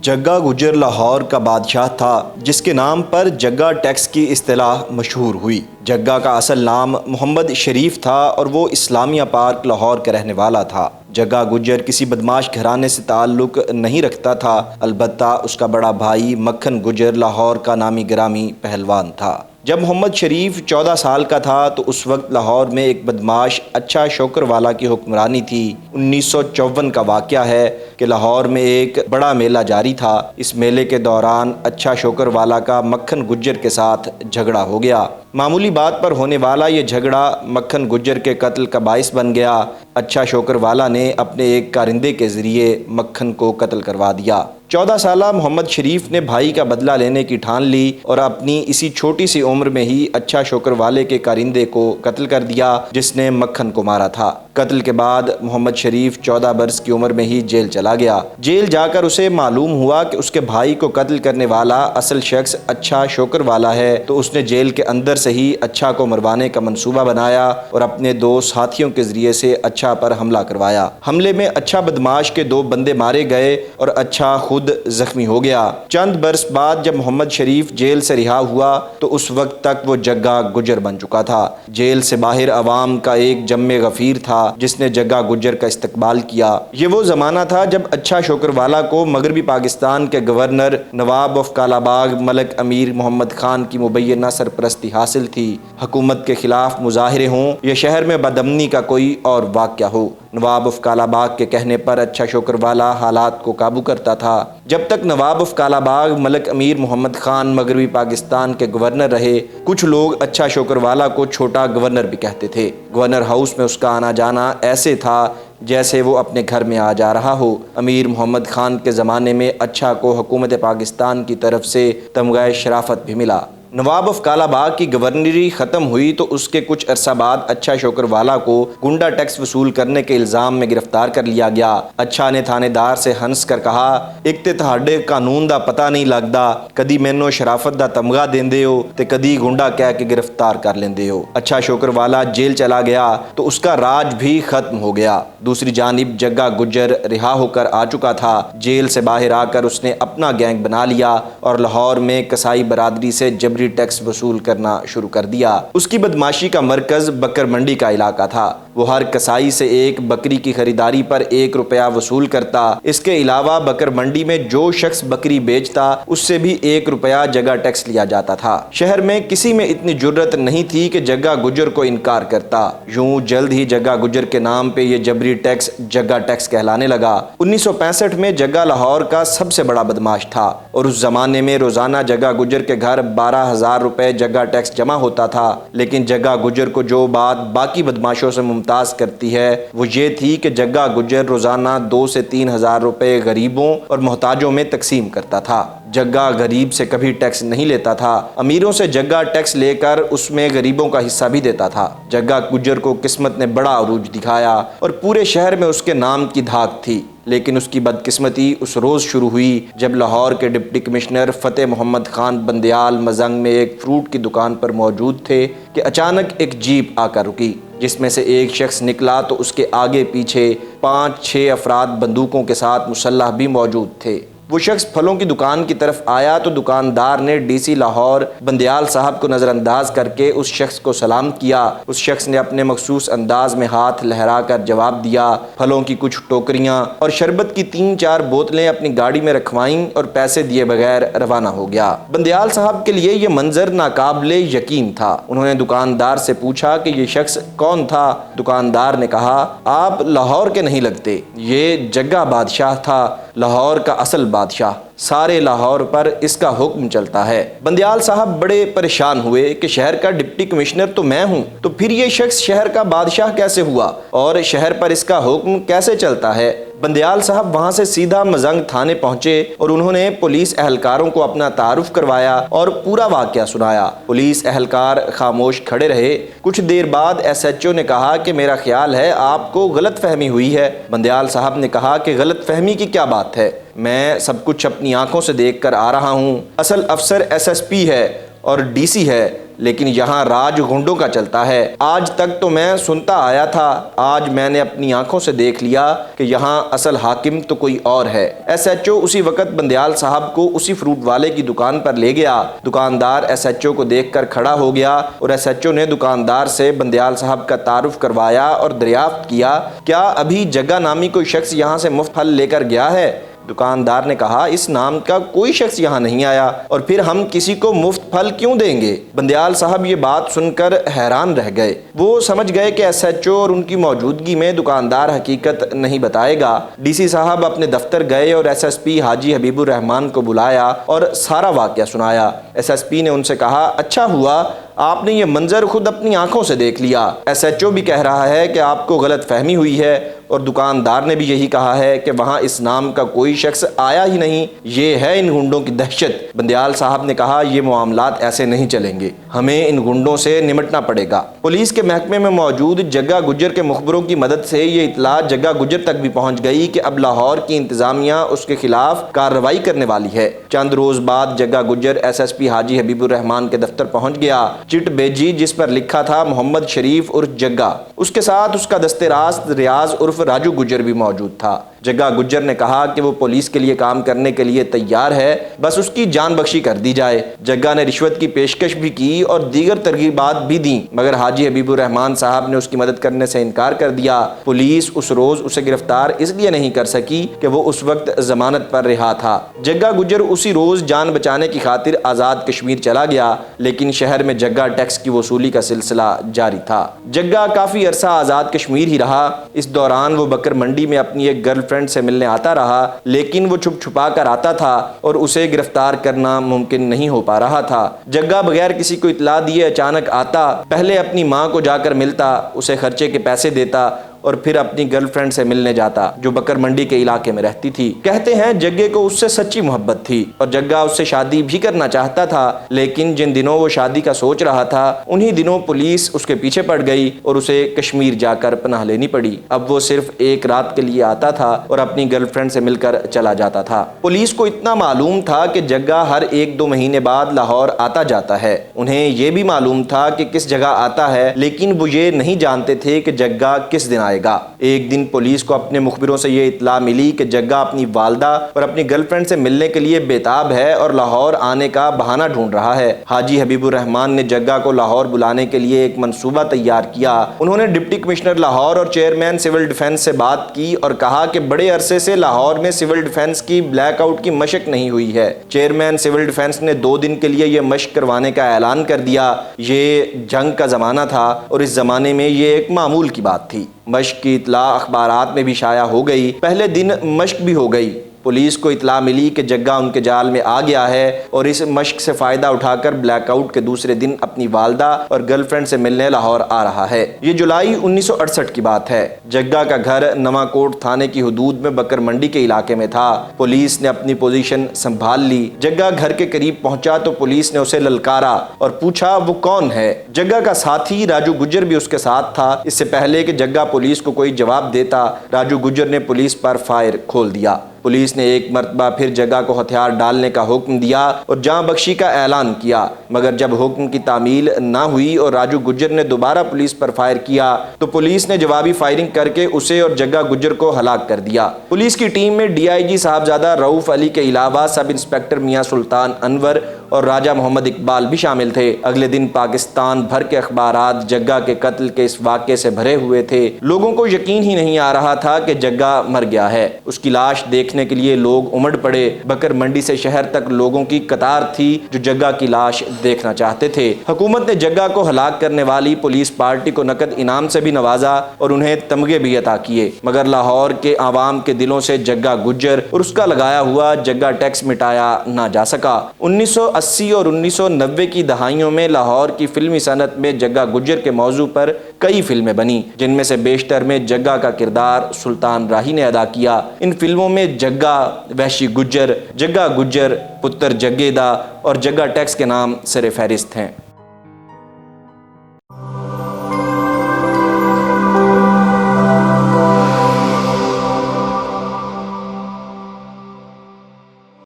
جگا گجر لاہور کا بادشاہ تھا جس کے نام پر جگا ٹیکس کی اصطلاح مشہور ہوئی۔ جگا کا اصل نام محمد شریف تھا اور وہ اسلامیہ پارک لاہور کا رہنے والا تھا۔ جگا گجر کسی بدماش گھرانے سے تعلق نہیں رکھتا تھا، البتہ اس کا بڑا بھائی مکھن گجر لاہور کا نامی گرامی پہلوان تھا۔ جب محمد شریف 14 سال کا تھا تو اس وقت لاہور میں ایک بدماش اچھا شوکر والا کی حکمرانی تھی۔ 1954 کا واقعہ ہے کہ لاہور میں ایک بڑا میلہ جاری تھا۔ اس میلے کے دوران اچھا شوکر والا کا مکھن گجر کے ساتھ جھگڑا ہو گیا۔ معمولی بات پر ہونے والا یہ جھگڑا مکھن گجر کے قتل کا باعث بن گیا۔ اچھا شوکر والا نے اپنے ایک کارندے کے ذریعے مکھن کو قتل کروا دیا۔ 14 سالہ محمد شریف نے بھائی کا بدلہ لینے کی ٹھان لی اور اپنی اسی چھوٹی سی عمر میں ہی اچھا شوکر والے کے کارندے کو قتل کر دیا جس نے مکھن کو مارا تھا۔ قتل کے بعد محمد شریف 14 برس کی عمر میں ہی جیل چلا گیا۔ جیل جا کر اسے معلوم ہوا کہ اس کے بھائی کو قتل کرنے والا اصل شخص اچھا شوکر والا ہے، تو اس نے جیل کے اندر سے ہی اچھا کو مروانے کا منصوبہ بنایا اور اپنے 2 ساتھیوں کے ذریعے سے اچھا پر حملہ کروایا۔ حملے میں اچھا بدماش کے 2 بندے مارے گئے اور اچھا خود زخمی ہو گیا۔ چند برس بعد جب محمد شریف جیل سے رہا ہوا تو اس وقت تک وہ جگا گجر بن چکا تھا۔ جیل سے باہر عوام کا ایک جم غفیر تھا جس نے جگا گجر کا استقبال کیا۔ یہ وہ زمانہ تھا جب اچھا شوکر والا کو مغربی پاکستان کے governor Nawab of Kala Bagh ملک امیر محمد خان کی مبینہ سرپرستی حاصل تھی۔ حکومت کے خلاف مظاہرے ہوں یا شہر میں بدامنی کا کوئی اور واقعہ ہو، نواب آف کالا باغ کے کہنے پر اچھا شوکر والا حالات کو قابو کرتا تھا۔ جب تک نواب آف کالا باغ ملک امیر محمد خان مغربی پاکستان کے گورنر رہے، کچھ لوگ اچھا شوکر والا کو چھوٹا گورنر بھی کہتے تھے۔ گورنر ہاؤس میں اس کا آنا جانا ایسے تھا جیسے وہ اپنے گھر میں آ جا رہا ہو۔ امیر محمد خان کے زمانے میں اچھا کو حکومت پاکستان کی طرف سے تمغہ شرافت بھی ملا۔ نواب آف کالا باغ کی گورنری ختم ہوئی تو اس کے کچھ عرصہ بعد اچھا شوکر والا کو گنڈا ٹیکس وصول کرنے کے الزام میں گرفتار کر لیا گیا۔ اچھا نے تھانے دار سے ہنس کر کہا، ایک تے تہاڈے قانون دا پتہ نہیں لگدا، کدی مینوں شرافت دا تمغہ دیندے ہو تے کدی گنڈا کہہ کے گرفتار کر لیندے ہو۔ اچھا شوکر والا جیل چلا گیا تو اس کا راج بھی ختم ہو گیا۔ دوسری جانب جگا گجر رہا ہو کر آ چکا تھا۔ جیل سے باہر آ کر اس نے اپنا گینگ بنا لیا اور لاہور میں کسائی برادری سے جبری ٹیکس وصول کرنا شروع کر دیا۔ اس کی بدماشی کا مرکز بکر منڈی کا علاقہ تھا۔ وہ ہر کسائی سے ایک بکری کی خریداری پر 1 روپیہ وصول کرتا۔ اس کے علاوہ بکر منڈی میں جو شخص بکری بیچتا اس سے بھی 1 روپیہ جگہ ٹیکس لیا جاتا تھا۔ شہر میں کسی میں اتنی جرت نہیں تھی کہ جگا گجر کو انکار کرتا۔ یوں جلد ہی جگا گجر کے نام پہ یہ جبری ٹیکس جگا ٹیکس کہلانے لگا۔ 1965 میں جگا لاہور کا سب سے بڑا بدماش تھا اور اس زمانے میں روزانہ جگا گجر کے گھر 12,000 روپے جگہ ٹیکس جمع ہوتا تھا۔ لیکن جگا گجر کو جو بات باقی بدماشوں سے ممتاز کرتی ہے وہ یہ تھی کہ جگا گجر روزانہ 2 سے 3 ہزار روپے غریبوں اور محتاجوں میں تقسیم کرتا تھا۔ جگا غریب سے کبھی ٹیکس نہیں لیتا تھا، امیروں سے جگا ٹیکس لے کر اس میں غریبوں کا حصہ بھی دیتا تھا۔ جگا گجر کو قسمت نے بڑا عروج دکھایا اور پورے شہر میں اس کے نام کی دھاک تھی۔ لیکن اس کی بدقسمتی اس روز شروع ہوئی جب لاہور کے ڈپٹی کمشنر فتح محمد خان بندیال مزنگ میں ایک فروٹ کی دکان پر موجود تھے کہ اچانک ایک جیپ آ کر رکی، جس میں سے ایک شخص نکلا تو اس کے آگے پیچھے 5-6 افراد بندوقوں کے ساتھ مسلح بھی موجود تھے۔ وہ شخص پھلوں کی دکان کی طرف آیا تو دکاندار نے ڈی سی لاہور بندیال صاحب کو نظر انداز کر کے اس شخص کو سلام کیا۔ اس شخص نے اپنے مخصوص انداز میں ہاتھ لہرا کر جواب دیا۔ پھلوں کی کچھ ٹوکریاں اور شربت کی 3-4 بوتلیں اپنی گاڑی میں رکھوائیں اور پیسے دیے بغیر روانہ ہو گیا۔ بندیال صاحب کے لیے یہ منظر ناقابل یقین تھا۔ انہوں نے دکاندار سے پوچھا کہ یہ شخص کون تھا؟ دکاندار نے کہا، آپ لاہور کے نہیں لگتے، یہ جگا بادشاہ تھا، لاہور کا اصل بادشاہ، سارے لاہور پر اس کا حکم چلتا ہے۔ بندیال صاحب بڑے پریشان ہوئے کہ شہر کا ڈپٹی کمشنر تو میں ہوں، تو پھر یہ شخص شہر کا بادشاہ کیسے ہوا اور شہر پر اس کا حکم کیسے چلتا ہے؟ بندیال صاحب وہاں سے سیدھا مزنگ تھانے پہنچے اور انہوں نے پولیس اہلکاروں کو اپنا تعارف کروایا اور پورا واقعہ سنایا۔ پولیس اہلکار خاموش کھڑے رہے۔ کچھ دیر بعد ایس ایچ او نے کہا کہ میرا خیال ہے آپ کو غلط فہمی ہوئی ہے۔ بندیال صاحب نے کہا کہ غلط فہمی کی کیا بات ہے، میں سب کچھ اپنی آنکھوں سے دیکھ کر آ رہا ہوں، اصل افسر ایس ایس پی ہے، اور ڈی سی ہے، لیکن یہاں راج گنڈوں کا چلتا ہے۔ آج تک تو میں سنتا آیا تھا، آج میں نے اپنی آنکھوں سے دیکھ لیا کہ یہاں اصل حاکم تو کوئی اور ہے۔ ایس ایچ او اسی وقت بندیال صاحب کو اسی فروٹ والے کی دکان پر لے گیا۔ دکاندار ایس ایچ او کو دیکھ کر کھڑا ہو گیا اور ایس ایچ او نے دکاندار سے بندیال صاحب کا تعارف کروایا اور دریافت کیا، کیا ابھی جگہ نامی کوئی شخص یہاں سے مفت پھل لے کر گیا ہے؟ دکاندار نے کہا، اس نام کا کوئی شخص یہاں نہیں آیا، اور پھر ہم کسی کو مفت پھل کیوں دیں گے؟ بندیال صاحب یہ بات سن کر حیران رہ گئے۔ وہ سمجھ گئے کہ ایس ایچ او اور ان کی موجودگی میں دکاندار حقیقت نہیں بتائے گا۔ ڈی سی صاحب اپنے دفتر گئے اور ایس ایس پی حاجی حبیب الرحمان کو بلایا اور سارا واقعہ سنایا۔ ایس ایس پی نے ان سے کہا، اچھا ہوا آپ نے یہ منظر خود اپنی آنکھوں سے دیکھ لیا۔ ایس ایچ او بھی کہہ رہا ہے کہ آپ کو غلط فہمی ہوئی ہے، اور دکاندار نے بھی یہی کہا ہے کہ وہاں اس نام کا کوئی شخص آیا ہی نہیں۔ یہ ہے ان گنڈوں کی دہشت۔ بندیال صاحب نے کہا، یہ معاملات ایسے نہیں چلیں گے، ہمیں ان گنڈوں سے نمٹنا پڑے گا۔ پولیس کے محکمے میں موجود جگہ گجر کے مخبروں کی مدد سے یہ اطلاع جگہ گجر تک بھی پہنچ گئی کہ اب لاہور کی انتظامیہ اس کے خلاف کارروائی کرنے والی ہے۔ چند روز بعد جگہ گجر ایس ایس پی حاجی حبیب الرحمان کے دفتر پہنچ گیا۔ چٹ بھیجی جس پر لکھا تھا محمد شریف عرف جگہ، اس کے ساتھ اس کا دستِ راست ریاض عرف راجو گجر بھی موجود تھا۔ جگہ گجر نے کہا کہ وہ پولیس کے لیے کام کرنے کے لیے تیار ہے، بس اس کی جان بخشی کر دی جائے۔ جگہ نے رشوت کی پیشکش بھی کی اور دیگر ترغیبات بھی دیں، مگر حاجی حبیب الرحمان صاحب نے اس کی مدد کرنے سے انکار کر دیا۔ پولیس اس روز اسے گرفتار اس لیے نہیں کر سکی کہ وہ اس وقت ضمانت پر رہا تھا۔ جگہ گجر اسی روز جان بچانے کی خاطر آزاد کشمیر چلا گیا، لیکن شہر میں جگہ ٹیکس کی وصولی کا سلسلہ جاری تھا۔ جگہ کافی عرصہ آزاد کشمیر ہی رہا۔ اس دوران وہ بکر منڈی میں اپنی ایک گرل فرینڈ سے ملنے آتا رہا، لیکن وہ چھپ چھپا کر آتا تھا اور اسے گرفتار کرنا ممکن نہیں ہو پا رہا تھا۔ جگہ بغیر کسی کو اطلاع دیے اچانک آتا، پہلے اپنی ماں کو جا کر ملتا، اسے خرچے کے پیسے دیتا اور پھر اپنی گرل فرینڈ سے ملنے جاتا جو بکر منڈی کے علاقے میں رہتی تھی۔ کہتے ہیں جگے کو اس سے سچی محبت تھی اور جگہ اس سے شادی بھی کرنا چاہتا تھا، لیکن جن دنوں وہ شادی کا سوچ رہا تھا انہی دنوں پولیس اس کے پیچھے پڑ گئی اور اسے کشمیر جا کر پناہ لینی پڑی۔ اب وہ صرف ایک رات کے لیے آتا تھا اور اپنی گرل فرینڈ سے مل کر چلا جاتا تھا۔ پولیس کو اتنا معلوم تھا کہ جگہ ہر 1-2 مہینے بعد لاہور آتا جاتا ہے۔ انہیں یہ بھی معلوم تھا کہ کس جگہ آتا ہے، لیکن وہ یہ نہیں جانتے تھے کہ جگہ کس دن آئے گا۔ ایک دن پولیس کو اپنے مخبروں سے یہ اطلاع ملی کہ جگہ اپنی والدہ اور اپنی گرل فرینڈ سے ملنے کے لیے بےتاب ہے اور لاہور آنے کا بہانہ ڈھونڈ رہا ہے۔ حاجی حبیب الرحمان نے جگہ کو لاہور بلانے کے لیے ایک منصوبہ تیار کیا۔ انہوں نے ڈپٹی کمشنر لاہور اور چیئرمین سول ڈیفنس سے بات کی اور کہا کہ بڑے عرصے سے لاہور میں سول ڈیفنس کی بلیک آؤٹ کی مشق نہیں ہوئی ہے۔ چیئرمین سول ڈیفنس نے 2 دن کے لیے یہ مشق کروانے کا اعلان کر دیا۔ یہ جنگ کا زمانہ تھا اور اس زمانے میں یہ ایک معمول کی بات تھی۔ مشق کی اطلاع اخبارات میں بھی شائع ہو گئی۔ پہلے دن مشق بھی ہو گئی۔ پولیس کو اطلاع ملی کہ جگہ ان کے جال میں آ گیا ہے اور اس مشق سے فائدہ اٹھا کر بلیک آؤٹ کے دوسرے دن اپنی والدہ اور گرل فرینڈ سے ملنے لاہور آ رہا ہے۔ یہ جولائی 1968 کی بات ہے۔ جگہ کا گھر نواں کوٹ تھانے کی حدود میں بکر منڈی کے علاقے میں تھا۔ پولیس نے اپنی پوزیشن سنبھال لی۔ جگہ گھر کے قریب پہنچا تو پولیس نے اسے للکارا اور پوچھا وہ کون ہے۔ جگہ کا ساتھی راجو گجر بھی اس کے ساتھ تھا۔ اس سے پہلے کہ جگہ پولیس کو کوئی جواب دیتا، راجو گجر نے پولیس پر فائر کھول دیا۔ پولیس نے ایک مرتبہ پھر جگہ کو ہتھیار ڈالنے کا حکم دیا اور جان بخشی کا اعلان کیا، مگر جب حکم کی تعمیل نہ ہوئی اور راجو گجر نے دوبارہ پولیس پر فائر کیا تو پولیس نے جوابی فائرنگ کر کے اسے اور جگہ گجر کو ہلاک کر دیا۔ پولیس کی ٹیم میں ڈی آئی جی صاحبزادہ رؤف علی کے علاوہ سب انسپکٹر میاں سلطان انور اور راجہ محمد اقبال بھی شامل تھے۔ اگلے دن پاکستان بھر کے اخبارات جگہ کے قتل کے اس واقعے سے بھرے ہوئے تھے۔ لوگوں کو یقین ہی نہیں آ رہا تھا کہ جگہ مر گیا ہے۔ اس کی لاش دیکھنے کے لیے لوگ امڑ پڑے۔ بکر منڈی سے شہر تک لوگوں کی قطار تھی جو جگہ کی لاش دیکھنا چاہتے تھے۔ حکومت نے جگہ کو ہلاک کرنے والی پولیس پارٹی کو نقد انعام سے بھی نوازا اور انہیں تمغے بھی عطا کیے، مگر لاہور کے عوام کے دلوں سے جگہ گجر اور اس کا لگایا ہوا جگہ ٹیکس مٹایا نہ جا سکا۔ 1980 اور 1990 کی دہائیوں میں لاہور کی فلمی صنعت میں جگہ گجر کے موضوع پر کئی فلمیں بنی، جن میں سے بیشتر میں جگہ کا کردار سلطان راہی نے ادا کیا۔ ان فلموں میں جگہ، وحشی گجر، جگہ گجر، پتر جگے دا اور جگہ ٹیکس کے نام سر فہرست ہیں۔